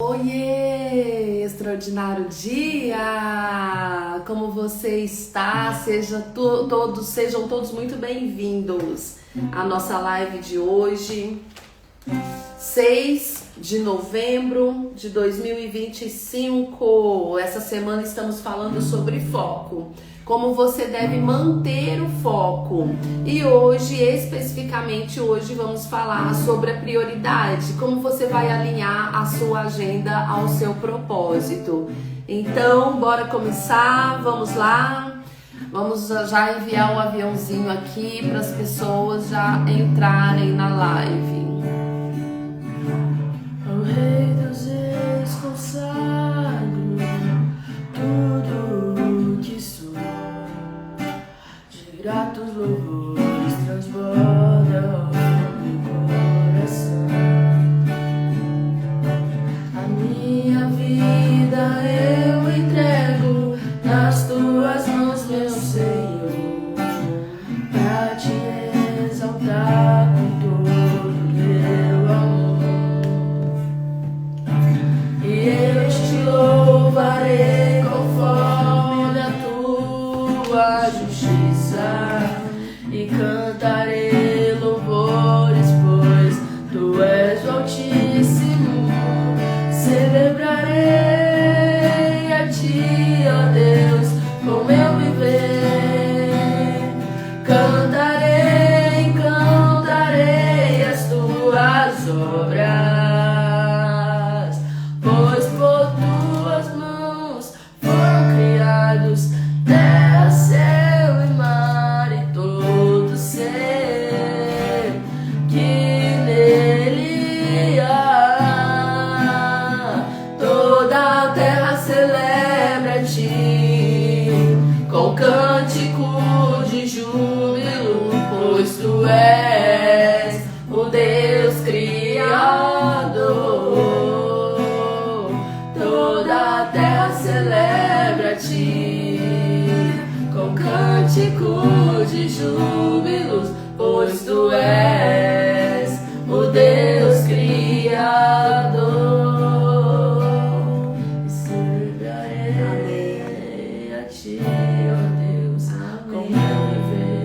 Oiê, extraordinário dia! Como você está? Sejam todos muito bem-vindos à nossa live de hoje, 6 de novembro de 2025. Essa semana estamos falando sobre foco, como você deve manter o foco. E hoje, especificamente hoje, vamos falar sobre a prioridade, como você vai alinhar a sua agenda ao seu propósito. Então, bora começar, vamos lá. Vamos já enviar um aviãozinho aqui para as pessoas já entrarem na live. O Rei dos Reis consagro tudo que sou, de gratos louvores transborda o meu coração. A minha vida eu entrego nas tuas mãos, meu Senhor, pra te exaltar com todo o meu amor. E eu te louvarei conforme a tua justiça, e cantarei louvores, pois tu és o Altíssimo. Celebrarei a ti, ó Deus, com meu viver. Cantarei as tuas obras, pois por tuas mãos foram criados terra, céu e mar e todo ser que nele há. Toda a terra celebra a ti com cântico de júbilo, pois tu és o Deus Criador. Toda a terra celebra a ti com cântico de júbilos, pois tu és o Deus Criador. E celebrarei a ti, ó Deus, com meu viver.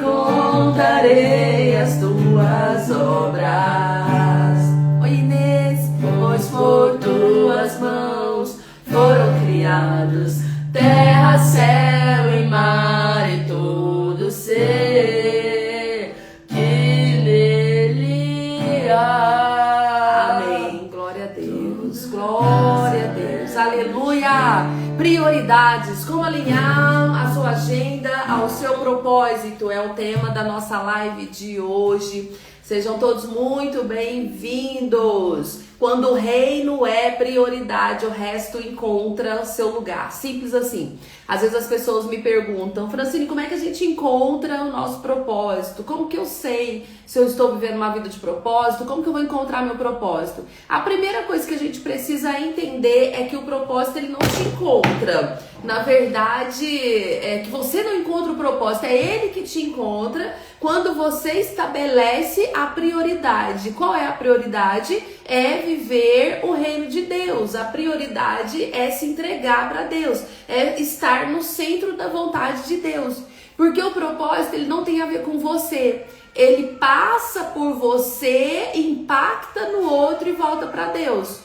Contarei as tuas obras. Oi, Inês! Pois por tuas mãos foram criados terra, céu e mar e todo ser que nele há. Amém. Glória a Deus. Glória a Deus. Aleluia. Prioridades. Como alinhar a sua agenda ao seu propósito é o tema da nossa live de hoje. Sejam todos muito bem-vindos. Quando o reino é prioridade, o resto encontra seu lugar. Simples assim. Às vezes as pessoas me perguntam: Francine, como é que a gente encontra o nosso propósito? Como que eu sei se eu estou vivendo uma vida de propósito? Como que eu vou encontrar meu propósito? A primeira coisa que a gente precisa entender é que o propósito ele não te encontra. Na verdade, é que você não encontra o propósito, é ele que te encontra quando você estabelece a prioridade. Qual é a prioridade? É viver o reino de Deus. A prioridade é se entregar para Deus, é estar no centro da vontade de Deus. Porque o propósito ele não tem a ver com você. Ele passa por você, impacta no outro e volta para Deus.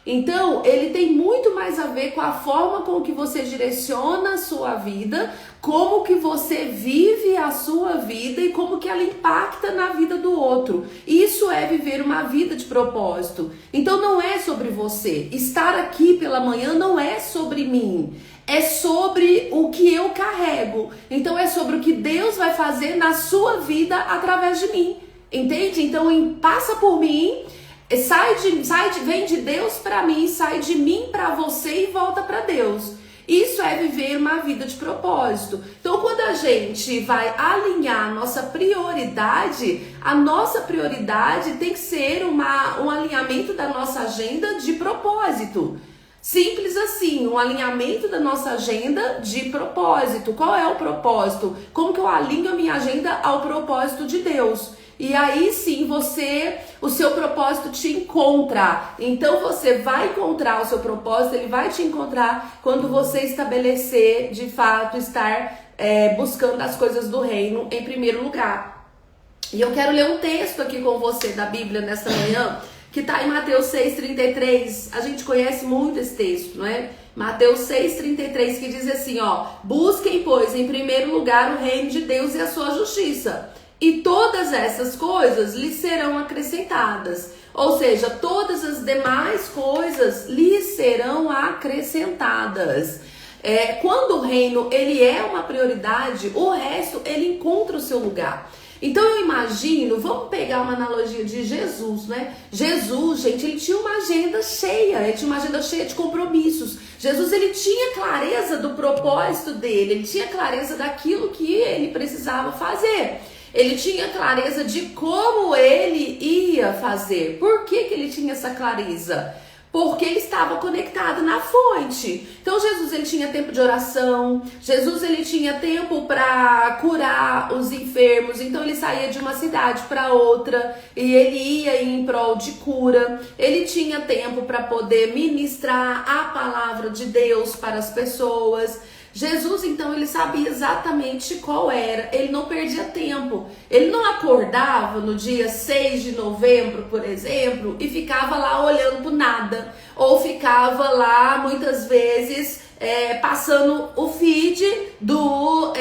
Então, ele tem muito mais a ver com a forma com que você direciona a sua vida, como que você vive a sua vida e como que ela impacta na vida do outro. Isso é viver uma vida de propósito. Então, não é sobre você. Estar aqui pela manhã não é sobre mim. É sobre o que eu carrego. Então, é sobre o que Deus vai fazer na sua vida através de mim. Entende? Então, passa por mim. Vem de Deus para mim, sai de mim para você e volta para Deus. Isso é viver uma vida de propósito. Então, quando a gente vai alinhar a nossa prioridade tem que ser um alinhamento da nossa agenda de propósito. Simples assim, um alinhamento da nossa agenda de propósito. Qual é o propósito? Como que eu alinho a minha agenda ao propósito de Deus? e aí sim o seu propósito te encontra. Então você vai encontrar o seu propósito, ele vai te encontrar quando você estabelecer, de fato, estar buscando as coisas do reino em primeiro lugar. E eu quero ler um texto aqui com você da Bíblia nesta manhã, que está em Mateus 6,33. A gente conhece muito esse texto, não é? Mateus 6,33, que diz assim, ó: busquem, pois, em primeiro lugar o reino de Deus e a sua justiça, e todas essas coisas lhes serão acrescentadas. Ou seja, todas as demais coisas lhes serão acrescentadas. Quando o reino ele é uma prioridade, o resto ele encontra o seu lugar. Então eu imagino, vamos pegar uma analogia de Jesus, né? Jesus, gente, ele tinha uma agenda cheia, ele tinha uma agenda cheia de compromissos. Jesus, ele tinha clareza do propósito dele, ele tinha clareza daquilo que ele precisava fazer. Ele tinha clareza de como ele ia fazer. Por que ele tinha essa clareza? Porque ele estava conectado na fonte. Então Jesus, ele tinha tempo de oração. Jesus, ele tinha tempo para curar os enfermos. Então ele saía de uma cidade para outra e ele ia em prol de cura. Ele tinha tempo para poder ministrar a palavra de Deus para as pessoas. Jesus, então, ele sabia exatamente qual era, ele não perdia tempo, ele não acordava no dia 6 de novembro, por exemplo, e ficava lá olhando pro nada, ou ficava lá, muitas vezes, passando o feed do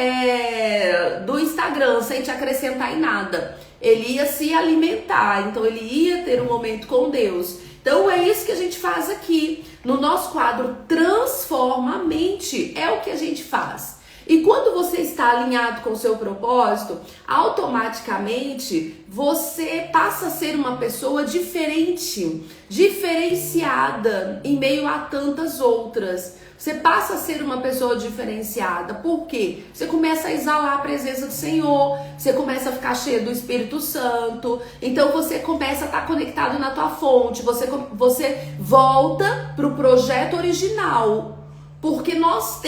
Instagram, sem te acrescentar em nada. Ele ia se alimentar, então ele ia ter um momento com Deus. Então é isso que a gente faz aqui no nosso quadro Transforma a Mente, é o que a gente faz. E quando você está alinhado com o seu propósito, automaticamente você passa a ser uma pessoa diferente, diferenciada em meio a tantas outras. Você passa a ser uma pessoa diferenciada. Por quê? Você começa a exalar a presença do Senhor, você começa a ficar cheio do Espírito Santo, então você começa a estar conectado na tua fonte, você volta para o projeto original, porque nós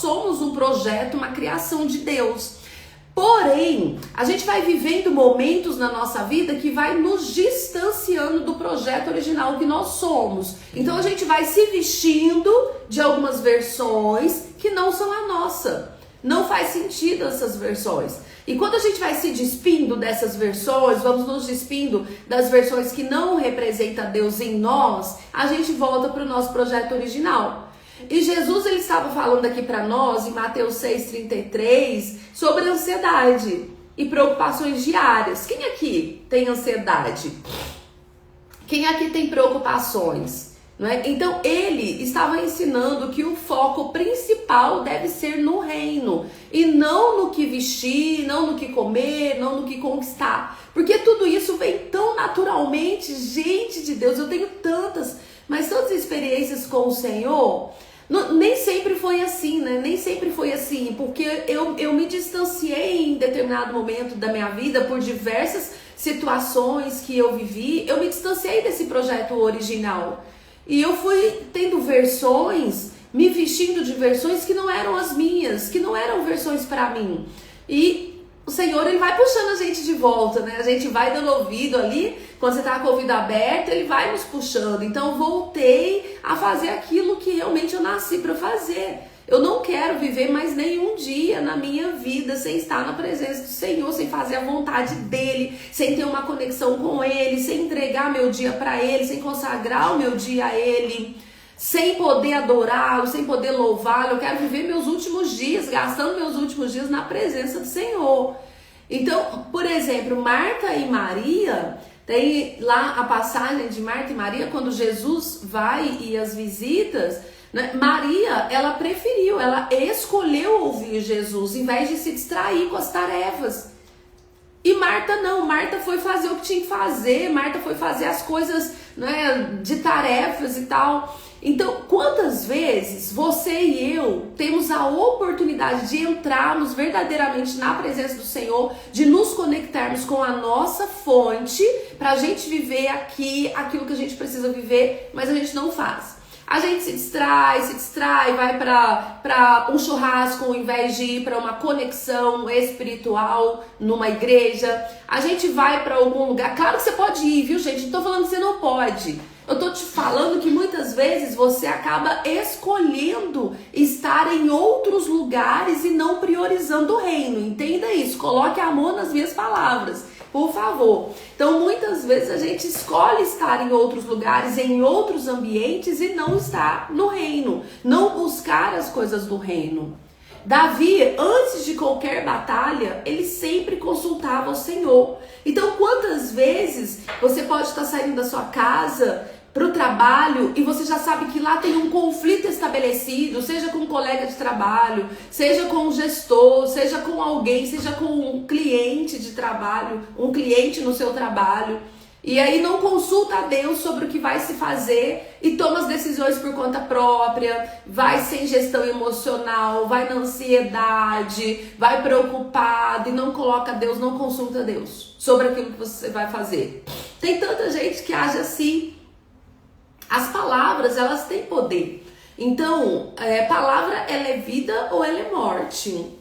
somos um projeto, uma criação de Deus. Porém, a gente vai vivendo momentos na nossa vida que vai nos distanciando do projeto original que nós somos. Então a gente vai se vestindo de algumas versões que não são a nossa. Não faz sentido essas versões. E quando a gente vai se despindo dessas versões, vamos nos despindo das versões que não representam Deus em nós, a gente volta para o nosso projeto original. E Jesus, ele estava falando aqui para nós, em Mateus 6,33, sobre ansiedade e preocupações diárias. Quem aqui tem ansiedade? Quem aqui tem preocupações? Não é? Então, ele estava ensinando que o foco principal deve ser no reino, e não no que vestir, não no que comer, não no que conquistar. Porque tudo isso vem tão naturalmente, gente de Deus, eu tenho tantas experiências com o Senhor. Nem sempre foi assim, né? Nem sempre foi assim, porque eu me distanciei em determinado momento da minha vida por diversas situações que eu vivi. Eu me distanciei desse projeto original e eu fui tendo versões, me vestindo de versões que não eram as minhas, que não eram versões para mim. E o Senhor, ele vai puxando a gente de volta, né? A gente vai dando ouvido ali, quando você tá com o ouvido aberto, ele vai nos puxando. Então, voltei a fazer aquilo que realmente eu nasci para fazer. Eu não quero viver mais nenhum dia na minha vida sem estar na presença do Senhor, sem fazer a vontade dele, sem ter uma conexão com ele, sem entregar meu dia para ele, sem consagrar o meu dia a ele, sem poder adorá-lo, sem poder louvá-lo. Eu quero viver meus últimos dias, gastando meus últimos dias na presença do Senhor. Então, por exemplo, Marta e Maria, tem lá a passagem de Marta e Maria, quando Jesus vai e as visitas, né? Maria, ela escolheu ouvir Jesus, em vez de se distrair com as tarefas. E Marta não, Marta foi fazer o que tinha que fazer, Marta foi fazer as coisas, né, de tarefas e tal. Então, quantas vezes você e eu temos a oportunidade de entrarmos verdadeiramente na presença do Senhor, de nos conectarmos com a nossa fonte, para a gente viver aqui aquilo que a gente precisa viver, mas a gente não faz. A gente se distrai, vai para um churrasco ao invés de ir para uma conexão espiritual numa igreja. A gente vai para algum lugar. Claro que você pode ir, viu, gente? Não tô falando que você não pode. Eu tô te falando que muitas vezes você acaba escolhendo estar em outros lugares e não priorizando o reino. Entenda isso. Coloque amor nas minhas palavras, por favor. Então, muitas vezes a gente escolhe estar em outros lugares, em outros ambientes e não estar no reino, não buscar as coisas do reino. Davi, antes de qualquer batalha, ele sempre consultava o Senhor. Então, quantas vezes você pode estar saindo da sua casa para o trabalho e você já sabe que lá tem um conflito estabelecido, seja com um colega de trabalho, seja com um gestor, seja com alguém, seja com um cliente de trabalho, um cliente no seu trabalho. E aí não consulta a Deus sobre o que vai se fazer e toma as decisões por conta própria, vai sem gestão emocional, vai na ansiedade, vai preocupado e não coloca Deus, não consulta Deus sobre aquilo que você vai fazer. Tem tanta gente que age assim. As palavras, elas têm poder. Então, palavra, ela é vida ou ela é morte.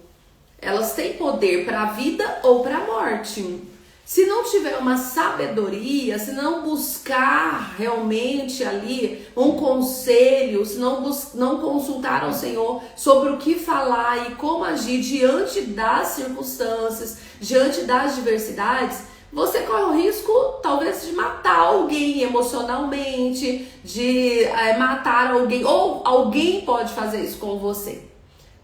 Elas têm poder para a vida ou para a morte. Se não tiver uma sabedoria, se não buscar realmente ali um conselho, se não consultar ao Senhor sobre o que falar e como agir diante das circunstâncias, diante das diversidades, você corre o risco, talvez, de matar alguém emocionalmente, de matar alguém, ou alguém pode fazer isso com você,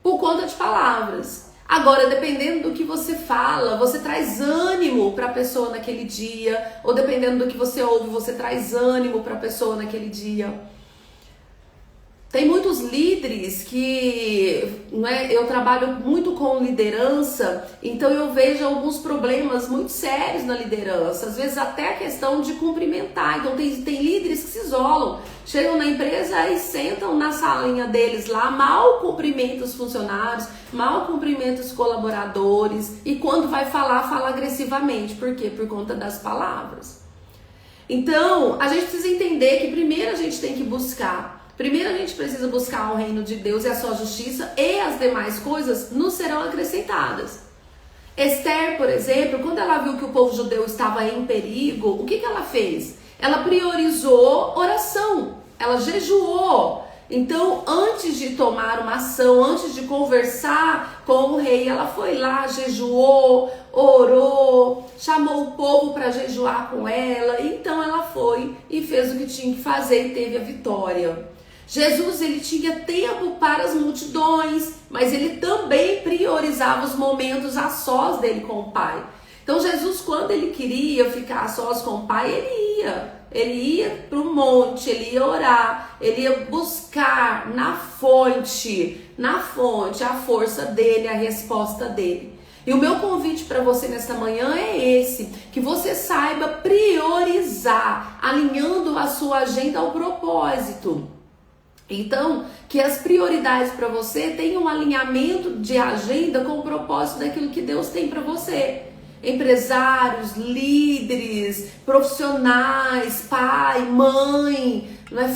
por conta de palavras. Agora, dependendo do que você fala, você traz ânimo para a pessoa naquele dia, ou dependendo do que você ouve, você traz ânimo para a pessoa naquele dia. Tem muitos líderes que, eu trabalho muito com liderança, então eu vejo alguns problemas muito sérios na liderança, às vezes até a questão de cumprimentar. Então tem líderes que se isolam, chegam na empresa e sentam na salinha deles lá, mal cumprimentam os funcionários, mal cumprimentam os colaboradores e quando vai falar, fala agressivamente. Por quê? Por conta das palavras. Então, a gente precisa entender que primeiro a gente tem que buscar. Primeiro a gente precisa buscar o reino de Deus e a sua justiça, e as demais coisas nos serão acrescentadas. Esther, por exemplo, quando ela viu que o povo judeu estava em perigo, o que ela fez? Ela priorizou oração, ela jejuou. Então, antes de tomar uma ação, antes de conversar com o rei, ela foi lá, jejuou, orou, chamou o povo para jejuar com ela. Então ela foi e fez o que tinha que fazer e teve a vitória. Jesus, ele tinha tempo para as multidões, mas ele também priorizava os momentos a sós dele com o Pai. Então Jesus, quando ele queria ficar a sós com o Pai, ele ia para o monte, ele ia orar, ele ia buscar na fonte a força dele, a resposta dele. E o meu convite para você nesta manhã é esse, que você saiba priorizar, alinhando a sua agenda ao propósito. Então, que as prioridades para você tenham um alinhamento de agenda com o propósito daquilo que Deus tem para você. Empresários, líderes, profissionais, pai, mãe,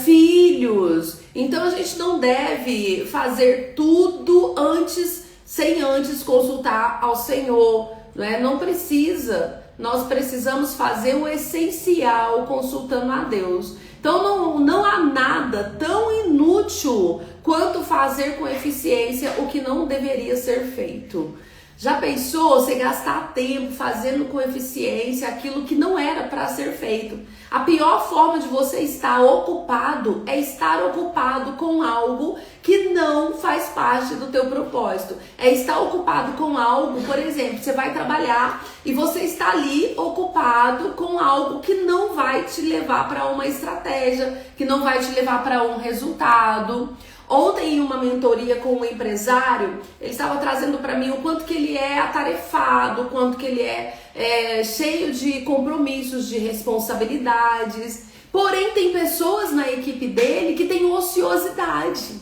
filhos. Então a gente não deve fazer tudo sem antes consultar ao Senhor, não precisa. Nós precisamos fazer o essencial consultando a Deus. Então não há nada tão inútil quanto fazer com eficiência o que não deveria ser feito. Já pensou você gastar tempo fazendo com eficiência aquilo que não era para ser feito? A pior forma de você estar ocupado é estar ocupado com algo que não faz parte do teu propósito. É estar ocupado com algo, por exemplo, você vai trabalhar e você está ali ocupado com algo que não vai te levar para uma estratégia, que não vai te levar para um resultado. Ontem, em uma mentoria com um empresário, ele estava trazendo para mim o quanto que ele é atarefado, o quanto que ele é cheio de compromissos, de responsabilidades. Porém, tem pessoas na equipe dele que têm ociosidade,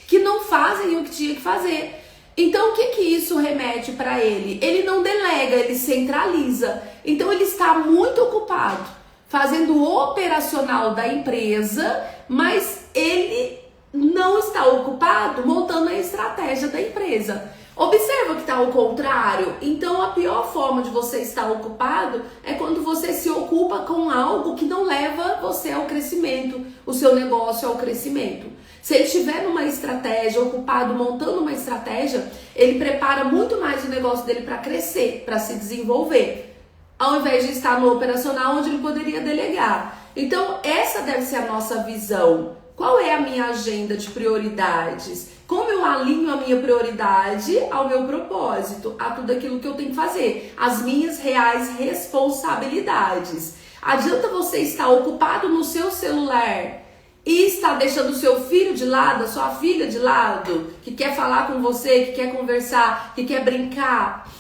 que não fazem o que tinha que fazer. Então, o que isso remete para ele? Ele não delega, ele centraliza. Então, ele está muito ocupado fazendo o operacional da empresa, mas ele não está ocupado montando a estratégia da empresa. Observa que está ao contrário. Então a pior forma de você estar ocupado é quando você se ocupa com algo que não leva você ao crescimento, o seu negócio ao crescimento. Se ele estiver numa estratégia, ocupado montando uma estratégia, ele prepara muito mais o negócio dele para crescer, para se desenvolver, ao invés de estar no operacional onde ele poderia delegar. Então essa deve ser a nossa visão. Qual é a minha agenda de prioridades? Como eu alinho a minha prioridade ao meu propósito, a tudo aquilo que eu tenho que fazer, as minhas reais responsabilidades. Adianta você estar ocupado no seu celular e estar deixando o seu filho de lado, a sua filha de lado, que quer falar com você, que quer conversar, que quer brincar.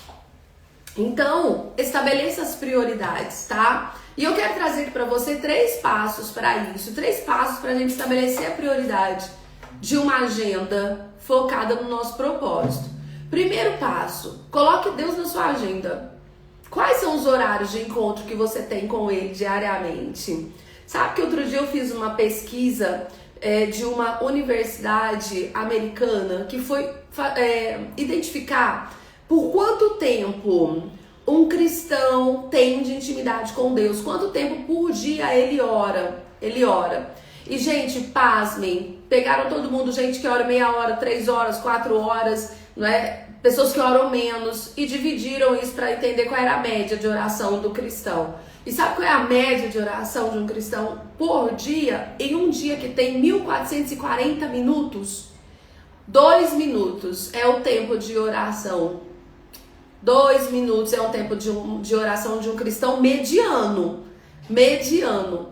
Então, estabeleça as prioridades, tá? E eu quero trazer para você 3 passos para isso, 3 passos para a gente estabelecer a prioridade de uma agenda focada no nosso propósito. Primeiro passo, coloque Deus na sua agenda. Quais são os horários de encontro que você tem com Ele diariamente? Sabe que outro dia eu fiz uma pesquisa de uma universidade americana que foi identificar por quanto tempo um cristão tem de intimidade com Deus, quanto tempo por dia ele ora. E, gente, pasmem, pegaram todo mundo, gente que ora meia hora, 3 horas, 4 horas, não é? Pessoas que oram menos, e dividiram isso para entender qual era a média de oração do cristão. E sabe qual é a média de oração de um cristão por dia? Em um dia que tem 1440 minutos, 2 minutos é o tempo de oração. 2 minutos é um tempo de oração de um cristão mediano.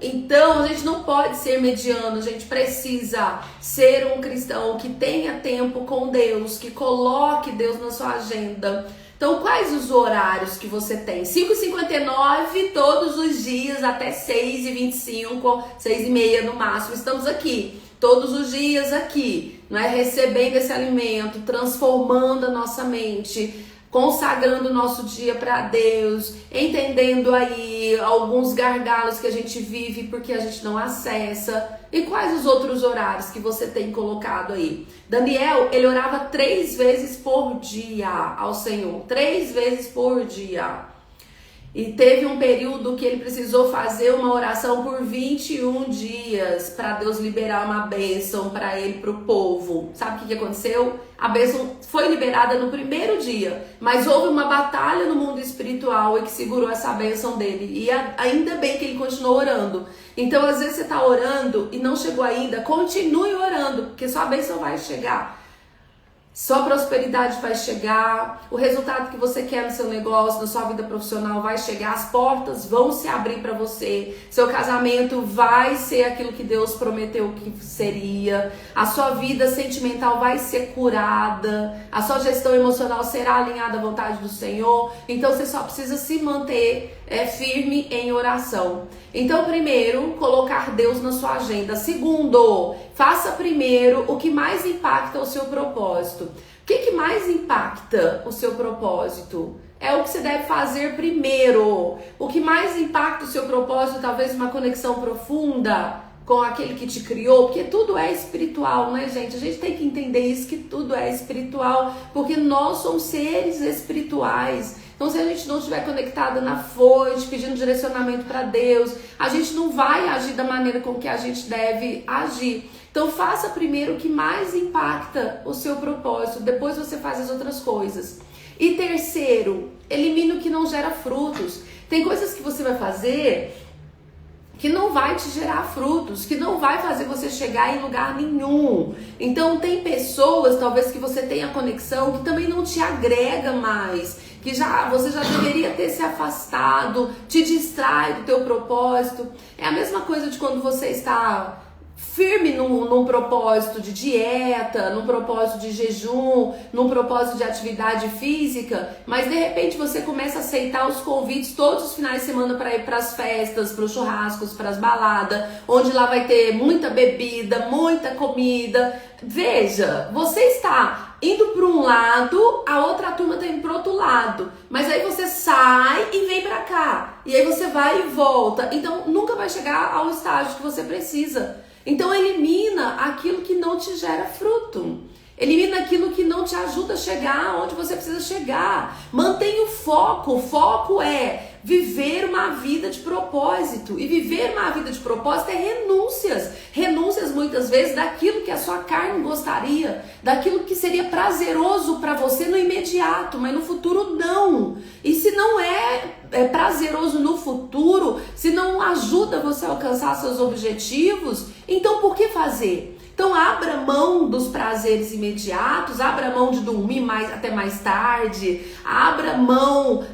Então a gente não pode ser mediano, a gente precisa ser um cristão que tenha tempo com Deus, que coloque Deus na sua agenda. Então quais os horários que você tem? 5h59 todos os dias até 6h25, 6h30 no máximo, estamos aqui. Todos os dias aqui, não é? Recebendo esse alimento, transformando a nossa mente, consagrando o nosso dia para Deus, entendendo aí alguns gargalos que a gente vive porque a gente não acessa. E quais os outros horários que você tem colocado aí? Daniel, ele orava 3 vezes por dia ao Senhor, 3 vezes por dia. E teve um período que ele precisou fazer uma oração por 21 dias para Deus liberar uma bênção para ele, para o povo. Sabe o que aconteceu? A bênção foi liberada no primeiro dia, mas houve uma batalha no mundo espiritual e que segurou essa bênção dele. E ainda bem que ele continuou orando. Então, às vezes você está orando e não chegou ainda, continue orando, porque sua bênção vai chegar. Sua prosperidade vai chegar, o resultado que você quer no seu negócio, na sua vida profissional vai chegar, as portas vão se abrir para você, seu casamento vai ser aquilo que Deus prometeu que seria, a sua vida sentimental vai ser curada, a sua gestão emocional será alinhada à vontade do Senhor. Então você só precisa se manter firme em oração. Então, primeiro, colocar Deus na sua agenda. Segundo, faça primeiro o que mais impacta o seu propósito. O que mais impacta o seu propósito? É o que você deve fazer primeiro. O que mais impacta o seu propósito, talvez uma conexão profunda com aquele que te criou, porque tudo é espiritual, né, gente? A gente tem que entender isso, que tudo é espiritual, porque nós somos seres espirituais. Então, se a gente não estiver conectada na fonte, pedindo direcionamento para Deus, a gente não vai agir da maneira com que a gente deve agir. Então, faça primeiro o que mais impacta o seu propósito, depois você faz as outras coisas. E terceiro, elimine o que não gera frutos. Tem coisas que você vai fazer que não vai te gerar frutos, que não vai fazer você chegar em lugar nenhum. Então tem pessoas, talvez que você tenha conexão, que também não te agrega mais, que você já deveria ter se afastado, te distrai do teu propósito. É a mesma coisa de quando você está firme num propósito de dieta, num propósito de jejum, num propósito de atividade física, mas de repente você começa a aceitar os convites todos os finais de semana para ir para as festas, para os churrascos, para as baladas, onde lá vai ter muita bebida, muita comida. Veja, você está indo para um lado, a outra turma está indo para outro lado, mas aí você sai e vem para cá, e aí você vai e volta, então nunca vai chegar ao estágio que você precisa. Então elimina aquilo que não te gera fruto. Elimina aquilo que não te ajuda a chegar onde você precisa chegar. Mantenha o foco. O foco é viver uma vida de propósito. E viver uma vida de propósito é renúncias. Renúncias muitas vezes daquilo que a sua carne gostaria, daquilo que seria prazeroso para você no imediato, mas no futuro não. E se não é prazeroso no futuro, se não ajuda você a alcançar seus objetivos, então por que fazer? Então abra mão dos prazeres imediatos, abra mão de dormir até mais tarde, abra mão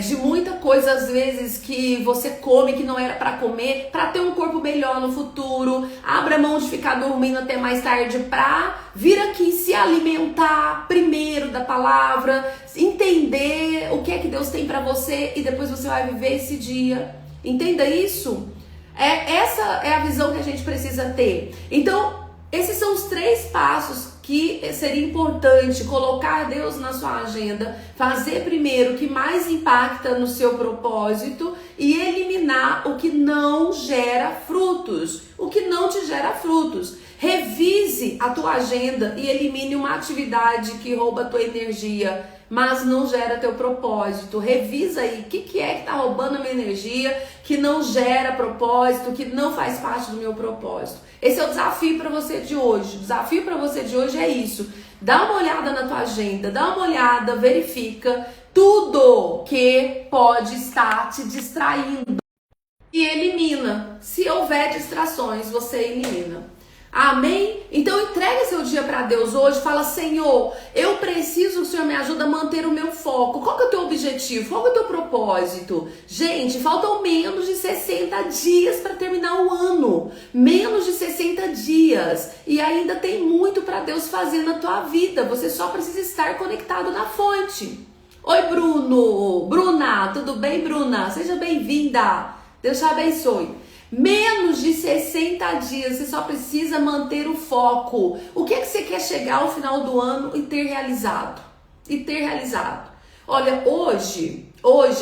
de muita coisa às vezes que você come que não era para comer, para ter um corpo melhor no futuro. Abra mão de ficar dormindo até mais tarde para vir aqui se alimentar primeiro da palavra, entender o que é que Deus tem para você e depois você vai viver esse dia. Entenda isso? Essa é a visão que a gente precisa ter. Então, esses são os 3 passos que seria importante colocar Deus na sua agenda, fazer primeiro o que mais impacta no seu propósito e eliminar o que não gera frutos, o que não te gera frutos. Revise a tua agenda e elimine uma atividade que rouba a tua energia, mas não gera teu propósito. Revisa aí o que é que tá roubando a minha energia, que não gera propósito, que não faz parte do meu propósito. Esse é o desafio para você de hoje. O desafio para você de hoje é isso. Dá uma olhada na tua agenda, dá uma olhada, verifica tudo que pode estar te distraindo e elimina. Se houver distrações, você elimina. Amém? Então entregue seu dia para Deus hoje, fala: Senhor, eu preciso que o Senhor me ajude a manter o meu foco. Qual que é o teu objetivo? Qual que é o teu propósito? Gente, faltam menos de 60 dias para terminar o ano. Menos de 60 dias. E ainda tem muito para Deus fazer na tua vida. Você só precisa estar conectado na fonte. Oi, Bruno. Bruna, tudo bem, Bruna? Seja bem-vinda. Deus te abençoe. Menos de 60 dias, você só precisa manter o foco. O que é que você quer chegar ao final do ano e ter realizado? Olha, hoje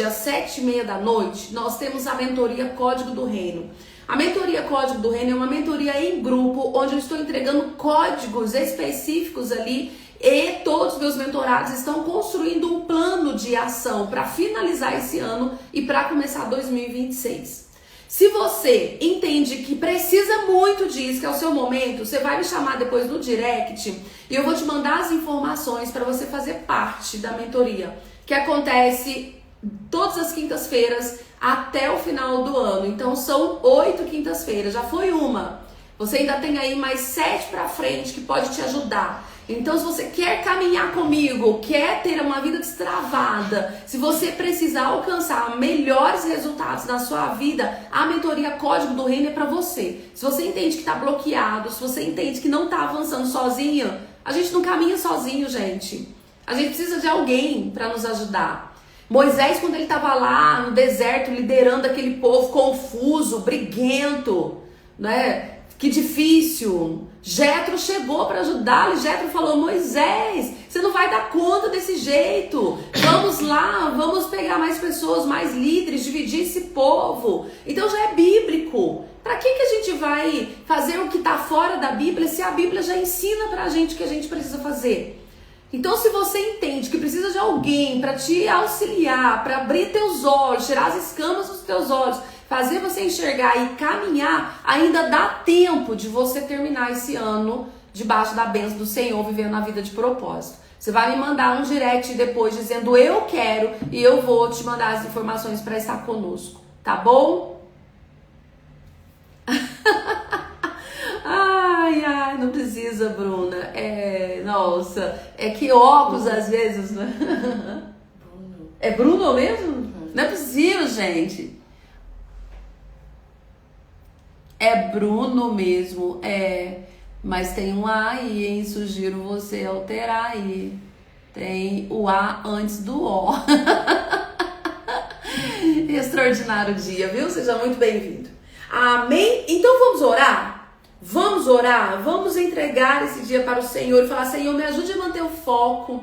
às 7h30 da noite, nós temos a mentoria Código do Reino. A mentoria Código do Reino é uma mentoria em grupo, onde eu estou entregando códigos específicos ali e todos os meus mentorados estão construindo um plano de ação para finalizar esse ano e para começar 2026. Se você entende que precisa muito disso, que é o seu momento, você vai me chamar depois no direct e eu vou te mandar as informações para você fazer parte da mentoria, que acontece todas as quintas-feiras até o final do ano. Então são 8 quintas-feiras, já foi uma. Você ainda tem aí mais 7 para frente que pode te ajudar. Então, se você quer caminhar comigo, quer ter uma vida destravada, se você precisar alcançar melhores resultados na sua vida, a mentoria Código do Reino é para você. Se você entende que está bloqueado, se você entende que não está avançando sozinho, a gente não caminha sozinho, gente. A gente precisa de alguém para nos ajudar. Moisés, quando ele estava lá no deserto, liderando aquele povo confuso, briguento, né? Que difícil. Jetro chegou para ajudá-lo. Jetro falou: Moisés, você não vai dar conta desse jeito. Vamos lá, vamos pegar mais pessoas, mais líderes, dividir esse povo. Então já é bíblico. Para que a gente vai fazer o que está fora da Bíblia se a Bíblia já ensina para a gente o que a gente precisa fazer? Então, se você entende que precisa de alguém para te auxiliar, para abrir teus olhos, tirar as escamas dos teus olhos, fazer você enxergar e caminhar, ainda dá tempo de você terminar esse ano debaixo da bênção do Senhor, vivendo a vida de propósito. Você vai me mandar um direct depois dizendo eu quero e eu vou te mandar as informações para estar conosco, tá bom? Ai, não precisa, Bruna. Nossa, é que óculos às vezes, né? Bruno. É Bruno mesmo? Não é possível, gente. É Bruno mesmo, mas tem um A aí, hein? Sugiro você alterar aí. Tem o A antes do O. Extraordinário dia, viu? Seja muito bem-vindo. Amém? Então vamos orar? Vamos orar? Vamos entregar esse dia para o Senhor e falar: Senhor, me ajude a manter o foco.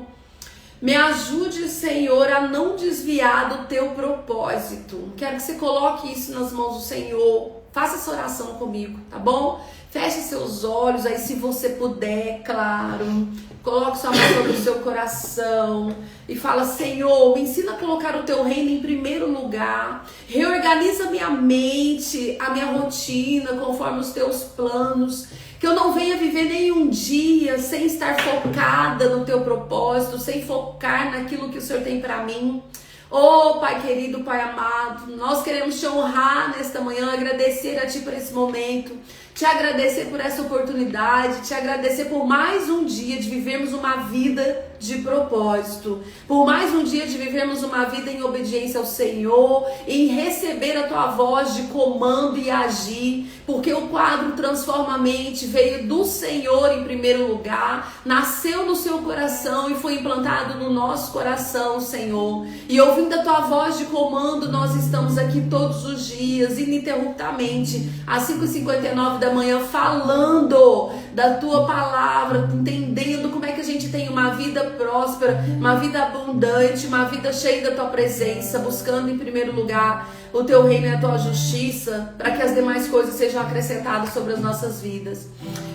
Me ajude, Senhor, a não desviar do teu propósito. Quero que você coloque isso nas mãos do Senhor. Faça essa oração comigo, tá bom? Feche seus olhos, aí se você puder, claro. Coloque sua mão sobre o seu coração e fala: Senhor, me ensina a colocar o teu reino em primeiro lugar. Reorganiza minha mente, a minha rotina, conforme os teus planos. Que eu não venha viver nenhum dia sem estar focada no teu propósito, sem focar naquilo que o Senhor tem para mim. Oh, Pai querido, Pai amado, nós queremos te honrar nesta manhã, agradecer a Ti por esse momento, te agradecer por essa oportunidade, te agradecer por mais um dia de vivermos uma vida de propósito, por mais um dia de vivermos uma vida em obediência ao Senhor, em receber a Tua voz de comando e agir, porque o quadro Transforma a Mente veio do Senhor em primeiro lugar, nasceu no seu coração e foi implantado no nosso coração, Senhor, e ouvindo a Tua voz de comando, nós estamos aqui todos os dias, ininterruptamente, às 5h59 da manhã, falando da Tua palavra, entendendo como é que a gente tem uma vida próspera, uma vida abundante, uma vida cheia da Tua presença, buscando em primeiro lugar o Teu reino e a Tua justiça, para que as demais coisas sejam acrescentadas sobre as nossas vidas.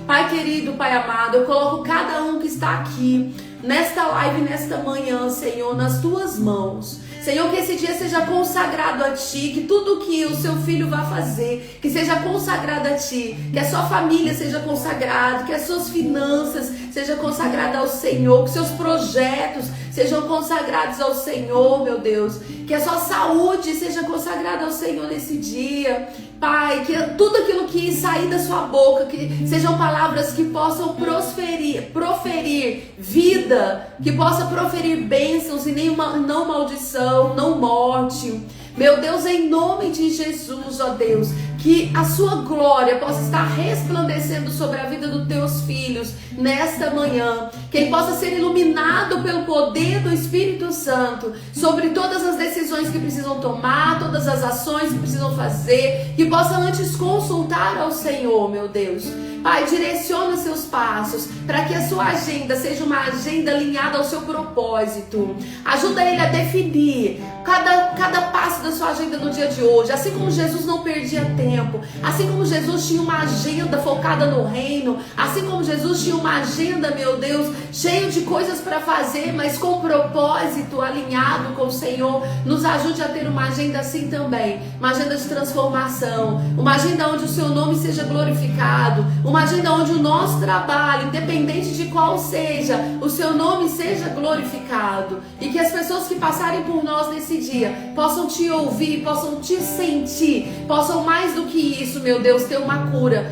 Pai querido, Pai amado, eu coloco cada um que está aqui nesta live, nesta manhã, Senhor, nas Tuas mãos. Senhor, que esse dia seja consagrado a Ti, que tudo que o Seu Filho vai fazer, que seja consagrado a Ti, que a sua família seja consagrada, que as suas finanças sejam consagradas ao Senhor, que seus projetos sejam consagrados ao Senhor, meu Deus, que a sua saúde seja consagrada ao Senhor nesse dia, Pai, que tudo aquilo que sair da sua boca, que sejam palavras que possam proferir vida, que possa proferir bênçãos e não maldição, não morte. Meu Deus, em nome de Jesus, ó Deus, que a sua glória possa estar resplandecendo sobre a vida dos teus filhos nesta manhã, que ele possa ser iluminado pelo poder do Espírito Santo sobre todas as decisões que precisam tomar, todas as ações que precisam fazer, que possa antes consultar ao Senhor, meu Deus. Pai, direciona seus passos para que a sua agenda seja uma agenda alinhada ao seu propósito. Ajuda ele a definir cada passo da sua agenda no dia de hoje. Assim como Jesus não perdia tempo, assim como Jesus tinha uma agenda focada no reino, assim como Jesus tinha uma agenda, meu Deus, cheio de coisas para fazer, mas com propósito alinhado com o Senhor, nos ajude a ter uma agenda assim também, uma agenda de transformação, uma agenda onde o seu nome seja glorificado, uma agenda onde o nosso trabalho, independente de qual seja, o seu nome seja glorificado, e que as pessoas que passarem por nós nesse dia possam te ouvir, possam te sentir, possam mais do que isso, meu Deus, ter uma cura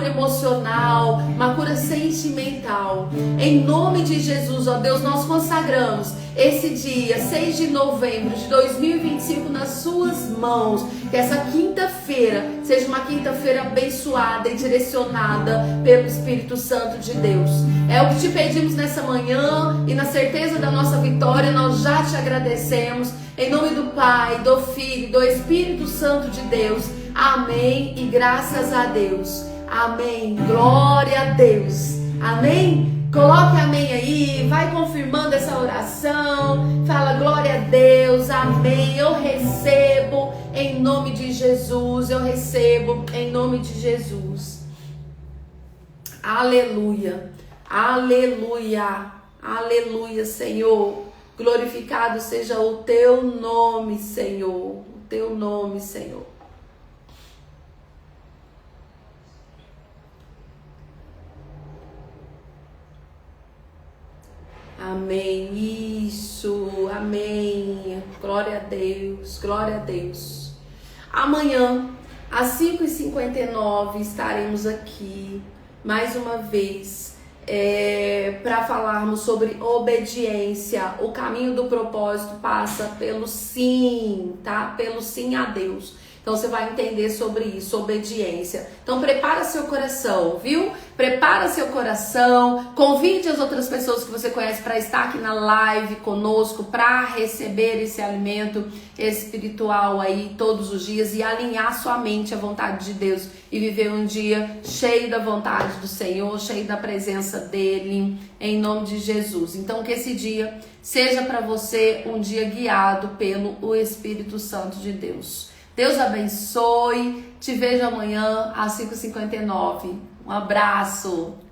emocional, uma cura sentimental. Em nome de Jesus, ó Deus, nós consagramos esse dia, 6 de novembro de 2025, nas suas mãos. Que essa quinta-feira seja uma quinta-feira abençoada e direcionada pelo Espírito Santo de Deus. É o que te pedimos nessa manhã, e na certeza da nossa vitória nós já te agradecemos. Em nome do Pai, do Filho e do Espírito Santo de Deus. Amém e graças a Deus. Amém. Glória a Deus. Amém. Coloque amém aí, vai confirmando essa oração, fala glória a Deus, amém, eu recebo em nome de Jesus, eu recebo em nome de Jesus. Aleluia, aleluia, aleluia, Senhor, glorificado seja o teu nome, Senhor, o teu nome, Senhor. Amém, isso, amém, glória a Deus, glória a Deus. Amanhã, às 5h59, estaremos aqui, mais uma vez, para falarmos sobre obediência. O caminho do propósito passa pelo sim, tá? Pelo sim a Deus. Então você vai entender sobre isso, obediência. Então prepara seu coração, viu? Prepara seu coração, convide as outras pessoas que você conhece para estar aqui na live conosco, para receber esse alimento espiritual aí todos os dias e alinhar sua mente à vontade de Deus e viver um dia cheio da vontade do Senhor, cheio da presença dele, em nome de Jesus. Então que esse dia seja para você um dia guiado pelo Espírito Santo de Deus. Deus abençoe, te vejo amanhã às 5h59. Um abraço!